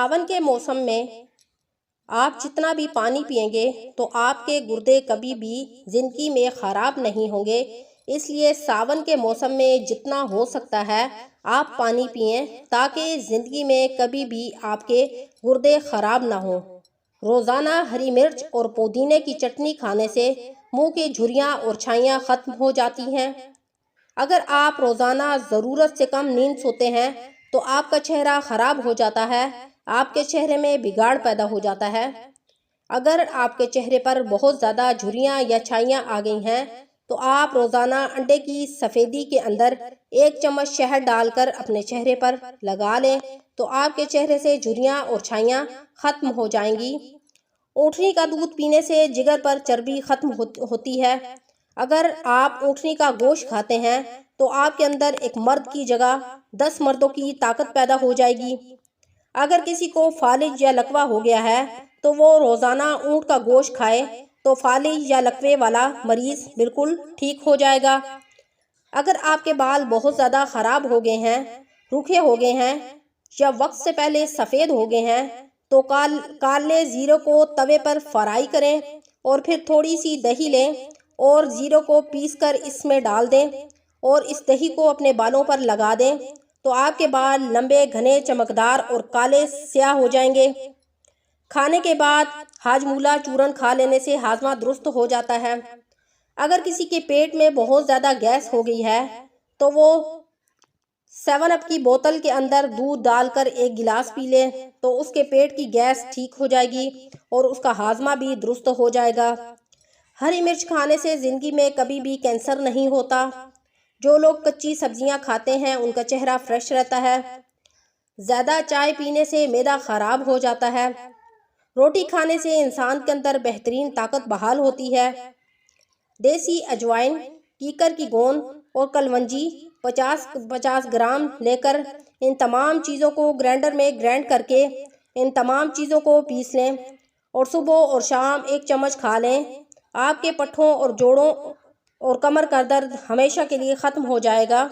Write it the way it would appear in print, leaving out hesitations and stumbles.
सावन के मौसम में आप जितना भी पानी पिएंगे तो आपके गुर्दे कभी भी ज़िंदगी में ख़राब नहीं होंगे। इसलिए सावन के मौसम में जितना हो सकता है आप पानी पिएं ताकि ज़िंदगी में कभी भी आपके गुर्दे ख़राब ना हों। रोज़ाना हरी मिर्च और पुदीने की चटनी खाने से मुंह की झुर्रियाँ और छाइयाँ ख़त्म हो जाती हैं। अगर आप रोज़ाना ज़रूरत से कम नींद सोते हैं तो आपका चेहरा ख़राब हो जाता है, आपके चेहरे में बिगाड़ पैदा हो जाता है। अगर आपके चेहरे पर बहुत ज़्यादा झुर्रियाँ या छाइयाँ आ गई हैं तो आप रोज़ाना अंडे की सफ़ेदी के अंदर 1 चम्मच शहद डालकर अपने चेहरे पर लगा लें तो आपके चेहरे से झुर्रियाँ और छाइयाँ ख़त्म हो जाएंगी। ऊँटनी का दूध पीने से जिगर पर चर्बी ख़त्म होती है। अगर आप ऊँटनी का गोश्त खाते हैं तो आपके अंदर एक मर्द की जगह 10 मर्दों की ताकत पैदा हो जाएगी। अगर किसी को फालिज या लकवा हो गया है तो वो रोज़ाना ऊँट का गोश्त खाए तो फालिज या लकवे वाला मरीज़ बिल्कुल ठीक हो जाएगा। अगर आपके बाल बहुत ज़्यादा ख़राब हो गए हैं, रूखे हो गए हैं या वक्त से पहले सफ़ेद हो गए हैं तो काले ज़ीरे को तवे पर फ्राई करें और फिर थोड़ी सी दही लें और ज़ीरे को पीसकर इसमें डाल दें और इस दही को अपने बालों पर लगा दें तो आपके बाल लंबे, घने, चमकदार और काले स्याह हो जाएंगे। खाने के बाद हाजमूला चूर्ण खा लेने से हाजमा दुरुस्त हो जाता है। अगर किसी के पेट में बहुत ज़्यादा गैस हो गई है तो वो 7 अप की बोतल के अंदर दूध डालकर 1 गिलास पी ले तो उसके पेट की गैस ठीक हो जाएगी और उसका हाजमा भी दुरुस्त हो जाएगा। हरी मिर्च खाने से ज़िंदगी में कभी भी कैंसर नहीं होता। जो लोग कच्ची सब्जियां खाते हैं उनका चेहरा फ्रेश रहता है। ज़्यादा चाय पीने से मैदा ख़राब हो जाता है। रोटी खाने से इंसान के अंदर बेहतरीन ताकत बहाल होती है। देसी अजवाइन, कीकर की गोंद और कलवंजी 50-50 ग्राम लेकर इन तमाम चीज़ों को ग्राइंडर में ग्राइंड करके इन तमाम चीज़ों को पीस लें और सुबह और शाम 1 चम्मच खा लें। आपके पट्ठों और जोड़ों और कमर का दर्द हमेशा के लिए ख़त्म हो जाएगा।